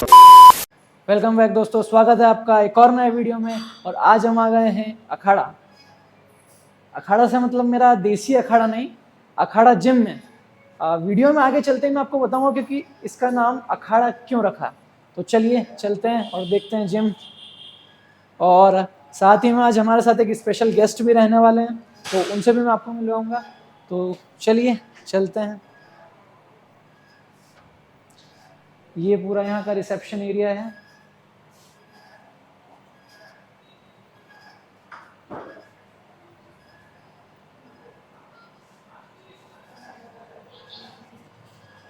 Welcome back दोस्तों, स्वागत है आपका एक और नए वीडियो में। और आज हम आ गए हैं अखाड़ा। अखाड़ा से मतलब मेरा देसी अखाड़ा नहीं, अखाड़ा जिम में। वीडियो में आगे चलते ही मैं आपको बताऊंगा क्योंकि इसका नाम अखाड़ा क्यों रखा। तो चलिए चलते हैं और देखते हैं जिम। और साथ ही में आज हमारे साथ एक स्पेशल गेस्ट भी रहने वाले हैं, तो उनसे भी मैं आपको मिलवाऊंगा। तो चलिए चलते हैं। ये पूरा यहाँ का रिसेप्शन एरिया है।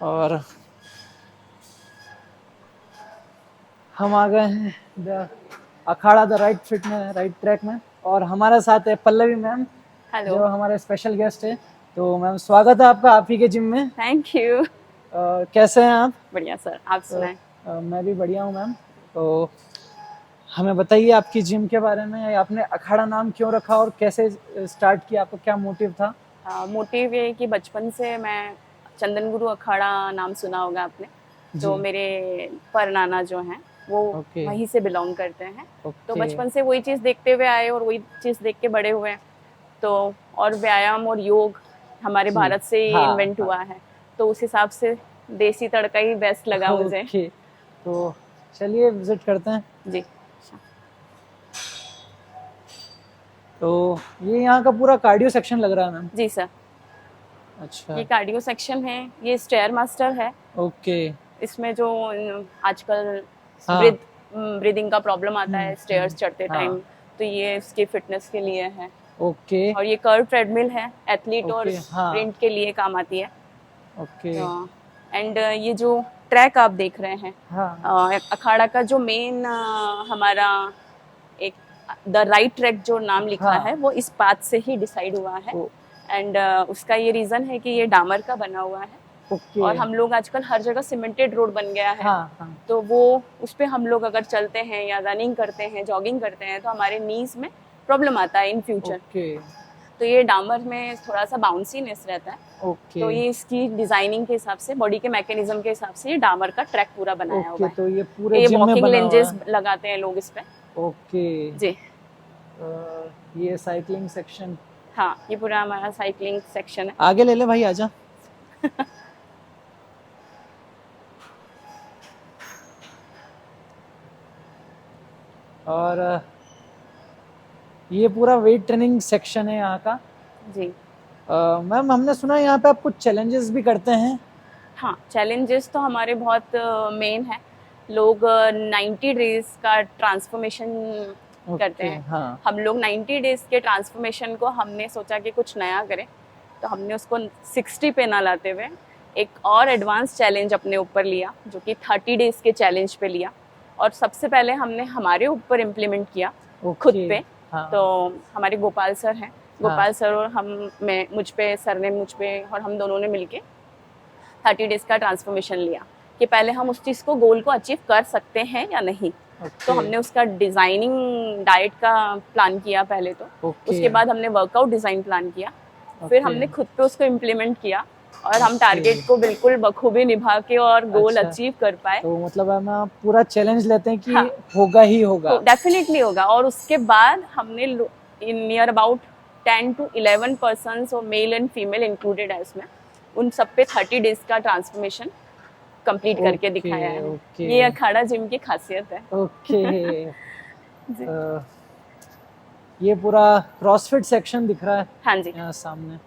और हम आ गए हैं अखाड़ा द राइट फिट में, राइट ट्रैक में। और हमारे साथ है पल्लवी मैम, हेलो। जो हमारे स्पेशल गेस्ट है। तो मैम स्वागत है आपका आप ही के जिम में। Thank you. कैसे हैं आप? बढ़िया सर, आप सुनाएं। मैं भी बढ़िया हूँ मैम। तो हमें बताइए आपकी जिम के बारे में, आपने अखाड़ा नाम क्यों रखा और कैसे स्टार्ट किया, आपका क्या मोटिव था? मोटिव ये है कि बचपन से मैं चंदन गुरु अखाड़ा नाम सुना होगा आपने। तो मेरे परनाना जो हैं वो वहीं से बिलोंग करते हैं। तो बचपन से वही चीज़ देखते हुए आए और वही चीज़ देख के बड़े हुए। तो और व्यायाम और योग हमारे भारत से ही इन्वेंट हुआ है, तो उस हिसाब से देसी तड़का ही बेस्ट लगा मुझे। तो चलिए विजिट करते हैं जी। तो ये यहाँ का पूरा कार्डियो सेक्शन लग रहा है मैम। जी सर। अच्छा, ये कार्डियो सेक्शन है, ये स्टेयर मास्टर है। ओके। इसमें जो आजकल हाँ। ब्रीदिंग का प्रॉब्लम आता है स्टेयर्स चढ़ते टाइम, तो ये इसकी फिटनेस के लिए है। ओके। और ये कर्व ट्रेडमिल है, एथलीट और हाँ। स्प्रिंट के लिए काम आती है। ओके। एंड ये जो ट्रैक आप देख रहे हैं, हाँ। अखाड़ा का जो मेन हमारा एक द राइट ट्रैक जो नाम लिखा है वो इस पाथ से ही डिसाइड हुआ है। एंड उसका ये रीज़न है कि ये डामर का बना हुआ है। और हम लोग आजकल हर जगह सीमेंटेड रोड बन गया है। तो वो उस पर हम लोग अगर चलते हैं या रनिंग करते हैं, जॉगिंग करते हैं, तो हमारे नीज में प्रॉब्लम आता है इन फ्यूचर। तो ये डामर में थोड़ा सा बाउंसीनेस रहता है। तो ये इसकी डिजाइनिंग के हिसाब से, बॉडी के मैकेनिज्म के हिसाब से ये डामर का ट्रैक पूरा बनाया हुआ है। तो ये पूरे ये जिम में वॉकिंग बना हुआ लेंजेस है। लगाते हैं लोग इस पे। ओके जी। ये साइकिलिंग सेक्शन। हाँ, ये पूरा हमारा साइकिलिंग सेक्शन है। आगे ले ले भाई, आजा। और ये पूरा वेट ट्रेनिंग सेक्शन है यहाँ का। जी मैम, हमने सुना है यहाँ पे आप कुछ चैलेंजेस भी करते हैं। हाँ, चैलेंजेस तो हमारे बहुत मेन है। लोग 90 डेज का ट्रांसफॉर्मेशन करते हैं। हम लोग 90 डेज के ट्रांसफॉर्मेशन को हमने सोचा कि कुछ नया करें, तो हमने उसको 60 पे ना लाते हुए एक और एडवांस चैलेंज अपने ऊपर लिया, जो कि 30 डेज के चैलेंज पे लिया। और सबसे पहले हमने हमारे ऊपर इम्प्लीमेंट किया, खुद पे। तो हमारे गोपाल सर हैं, गोपाल सर और मुझ पे, सर ने मुझ पे, और हम दोनों ने मिलके 30 डेज का ट्रांसफॉर्मेशन लिया कि पहले हम उस चीज़ को, गोल को अचीव कर सकते हैं या नहीं। तो हमने उसका डिज़ाइनिंग डाइट का प्लान किया पहले तो। उसके बाद हमने वर्कआउट डिज़ाइन प्लान किया। फिर हमने खुद पे उसको इम्प्लीमेंट किया और हम टारगेट को बिल्कुल बखूबी निभा के और गोल अचीव कर पाए। तो मतलब हम पूरा चैलेंज लेते हैं कि होगा ही होगा, डेफिनेटली होगा। और उसके बाद हमने नियर अबाउट 10 to 11 पर्सन्स और मेल एंड फीमेल इंक्लूडेड है उसमें, उन सब पे 30 डेज का ट्रांसफॉर्मेशन कंप्लीट करके दिखाया है। ये अखाड़ा जिम की खासियत है। ये पूरा क्रॉसफिट सेक्शन दिख रहा है। हाँ जी, यहाँ सामने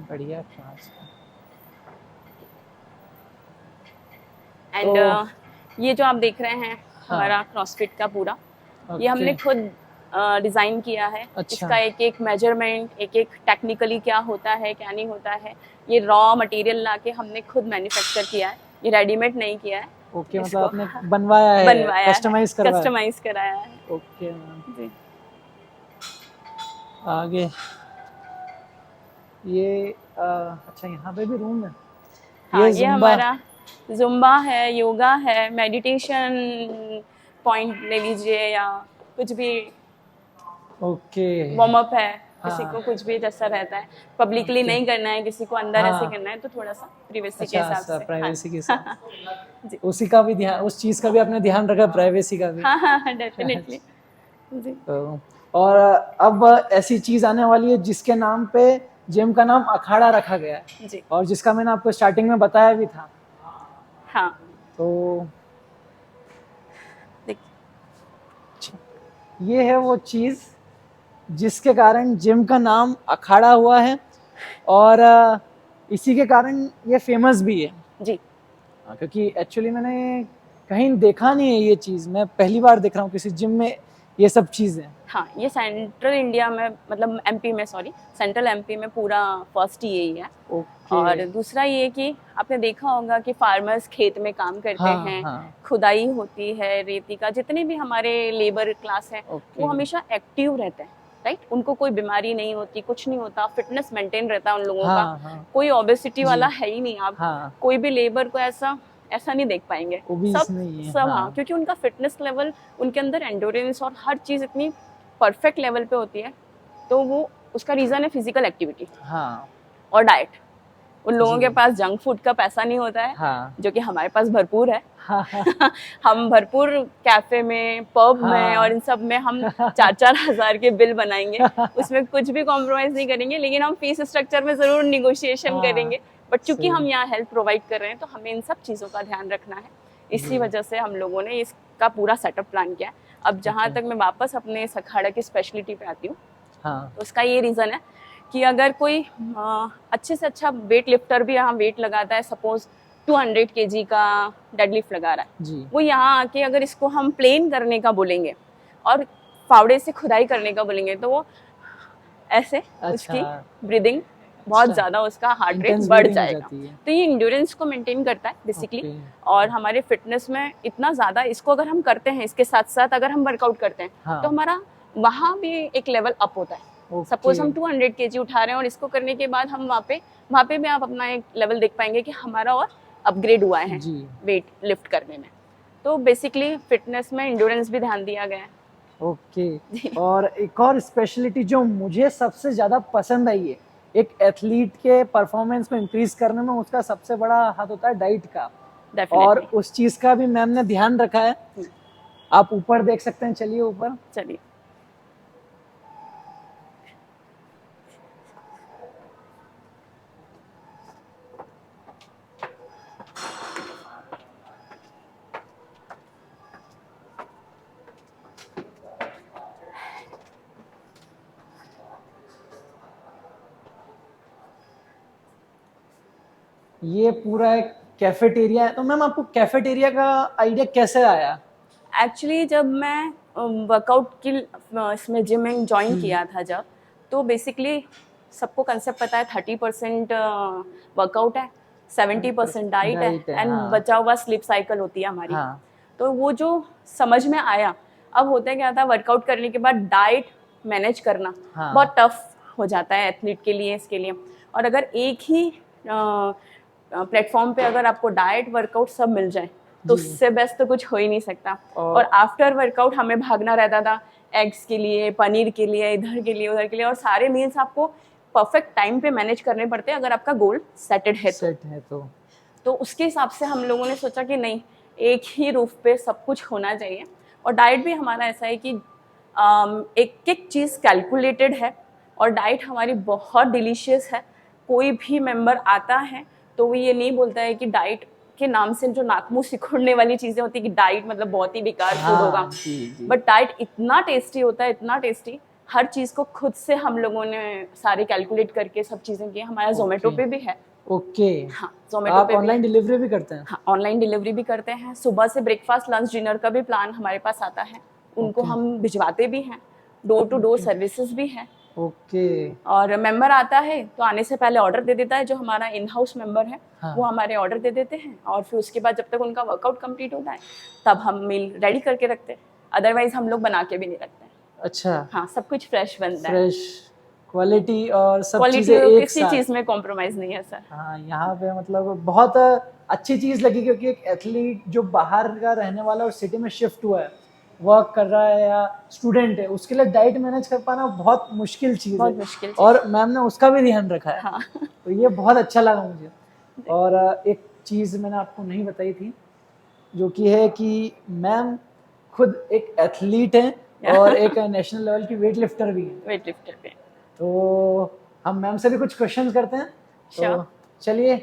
बढ़िया क्लास है। एंड ये जो आप देख रहे हैं हमारा क्रॉसफिट का पूरा, ये हमने खुद डिज़ाइन किया है। इसका एक एक मेजरमेंट, एक एक टेक्निकली क्या होता है क्या नहीं होता है, ये रॉ मटेरियल ला के हमने खुद मैन्युफैक्चर किया है। ये रेडीमेड नहीं किया है। मतलब आपने बनवाया है, कस्टमाइज कराया है। ओके जी। आगे ये अच्छा, यहाँ पे भी रूम है। हाँ, ये हमारा जुम्बा है, योगा है, मेडिटेशन पॉइंट ले लीजिए, या कुछ भी वार्म अप है। किसी को कुछ भी जैसा रहता है, पब्लिकली नहीं करना है, किसी को अंदर ऐसे करना है, तो थोड़ा सा प्राइवेसी के हिसाब से। प्राइवेसी के साथ उसी का भी ध्यान, उस चीज का भी आपने ध्यान रखा, प्राइवेसी का भी। हाँ डेफिनेटली जी। और अब ऐसी चीज आने वाली है जिसके नाम पे जिम का नाम अखाड़ा रखा गया है जी, और जिसका मैंने आपको स्टार्टिंग में बताया भी था। हाँ तो ये है वो चीज जिसके कारण जिम का नाम अखाड़ा हुआ है और इसी के कारण ये फेमस भी है जी। क्योंकि एक्चुअली मैंने कहीं देखा नहीं है ये चीज, मैं पहली बार देख रहा हूँ किसी जिम में ये सब चीजें। हाँ, ये सेंट्रल इंडिया में, मतलब एमपी में, सॉरी सेंट्रल एमपी में पूरा फर्स्ट यही है। और दूसरा ये कि आपने देखा होगा कि फार्मर्स खेत में काम करते हैं, खुदाई होती है रेती का, जितने भी हमारे लेबर क्लास है वो हमेशा एक्टिव रहते हैं, राइट। उनको कोई बीमारी नहीं होती, कुछ नहीं होता, फिटनेस मेंटेन रहता है उन लोगों का। कोई ओबेसिटी वाला है ही नहीं। आप कोई भी लेबर को ऐसा नहीं देख पाएंगे, सब हाँ, क्योंकि उनका फिटनेस लेवल, उनके अंदर एंडोरेंस और हर चीज इतनी परफेक्ट लेवल पे होती है। तो वो उसका रीजन है फिजिकल एक्टिविटी और डाइट। उन लोगों के पास जंक फूड का पैसा नहीं होता है, जो कि हमारे पास भरपूर है। हम भरपूर कैफे में, पब में और इन सब में हम 4-4 हज़ार के बिल बनाएंगे, उसमें कुछ भी कॉम्प्रोमाइज नहीं करेंगे, लेकिन हम फीस स्ट्रक्चर में जरूर निगोशिएशन करेंगे। बट चूंकि हम यहाँ हेल्थ प्रोवाइड कर रहे हैं तो हमें इन सब चीज़ों का ध्यान रखना है। इसी वजह से हम लोगों ने इसका पूरा सेटअप प्लान किया है। अब जहाँ तक मैं वापस अपने इस अखाड़ा की स्पेशलिटी पे आती हूँ, तो उसका ये रीज़न है कि अगर कोई अच्छे से अच्छा वेट लिफ्टर भी यहाँ वेट लगाता है, सपोज 200 kg का डेडलिफ्ट लगा रहा है, वो यहाँ आके अगर इसको हम प्लेन करने का बोलेंगे और फावड़े से खुदाई करने का बोलेंगे, तो वो ऐसे उसकी ब्रीदिंग बहुत ज्यादा, उसका हार्ट रेट बढ़ जाएगा। तो ये इंड्योरेंस को मेंटेन करता है बेसिकली। और हमारे फिटनेस में इतना ज्यादा, इसको अगर हम करते हैं, इसके साथ साथ अगर हम वर्कआउट करते हैं तो हमारा वहाँ भी एक लेवल अप होता है। सपोज हम 200 kg उठा रहे हैं और इसको करने के बाद हम वहाँ पे भी आप अपना एक लेवल देख पाएंगे कि हमारा और अपग्रेड हुआ है वेट लिफ्ट करने में। तो बेसिकली फिटनेस में इंड्योरेंस भी ध्यान दिया गया है। और एक और स्पेशलिटी जो मुझे सबसे ज्यादा पसंद आई है, एक एथलीट के परफॉर्मेंस को इंक्रीज करने में उसका सबसे बड़ा हाथ होता है डाइट का। और उस चीज का भी मैम ने ध्यान रखा है। आप ऊपर देख सकते हैं, चलिए ऊपर चलिए। ये पूरा एक कैफेटेरिया है। तो मैम आपको कैफेटेरिया का आइडिया कैसे आया? एक्चुअली जब मैं वर्कआउट की इसमें जिमिंग ज्वाइन किया था जब, तो बेसिकली सबको कंसेप्ट पता है 30% वर्कआउट है, 70% डाइट है एंड बचा हुआ स्लीप साइकिल होती है हमारी। तो वो जो समझ में आया, अब होता क्या था, वर्कआउट करने के बाद डाइट मैनेज करना बहुत टफ हो जाता है एथलीट के लिए, इसके लिए। और अगर एक ही प्लेटफॉर्म पे अगर आपको डाइट वर्कआउट सब मिल जाए तो उससे बेस्ट तो कुछ हो ही नहीं सकता। और आफ्टर वर्कआउट हमें भागना रहता था एग्स के लिए, पनीर के लिए, इधर के लिए, उधर के लिए, और सारे मील्स आपको परफेक्ट टाइम पे मैनेज करने पड़ते हैं अगर आपका गोल सेटेड है तो उसके हिसाब से हम लोगों ने सोचा कि नहीं, एक ही रूफ पे सब कुछ होना चाहिए। और डाइट भी हमारा ऐसा है कि एक एक चीज़ कैलकुलेटेड है और डाइट हमारी बहुत डिलीशियस है। कोई भी मेंबर आता है तो वो ये नहीं बोलता है कि डाइट के नाम से जो नाक मुंह सिकुड़ने वाली चीजें होती है कि डाइट मतलब बहुत ही बेकार फूड होगा, बट डाइट इतना टेस्टी होता है, इतना टेस्टी। हर चीज को खुद से हम लोगों ने सारे कैलकुलेट करके सब चीजें की। हमारा जोमेटो पे भी है। हाँ, जोमेटो पे ऑनलाइन डिलीवरी भी करते हैं? हाँ, ऑनलाइन डिलीवरी भी करते हैं। सुबह से ब्रेकफास्ट, लंच, डिनर का भी प्लान हमारे पास आता है, उनको हम भिजवाते भी हैं। डोर टू डोर सर्विसेज भी है। और मेंबर आता है तो आने से पहले ऑर्डर दे देता है, जो हमारा इन हाउस मेंबर है वो हमारे ऑर्डर दे देते हैं। और फिर उसके बाद जब तक उनका वर्कआउट कंप्लीट होता है तब हम मील रेडी करके रखते हैं। अदरवाइज हम लोग बना के भी नहीं रखते हैं। अच्छा। हाँ, सब कुछ फ्रेश बनता है, फ्रेश क्वालिटी और सब चीजें एक किसी चीज में कॉम्प्रोमाइज नहीं है सर। हाँ, यहाँ पे मतलब बहुत अच्छी चीज लगी, क्योंकि एक एथलीट जो बाहर का रहने वाला और सिटी में शिफ्ट हुआ है, वर्क कर रहा है या स्टूडेंट है, उसके लिए डाइट मैनेज कर पाना बहुत मुश्किल चीज़ बहुत है, मुश्किल और मैम ने उसका भी ध्यान रखा है। हाँ। तो ये बहुत अच्छा लगा मुझे। और एक चीज़ मैंने आपको नहीं बताई थी, जो कि है कि मैम खुद एक एथलीट हैं और एक नेशनल लेवल की वेट लिफ्टर भी हैं। वेट लिफ्टर पे तो हम मैम से भी कुछ क्वेश्चंस करते हैं। तो Sure. चलिए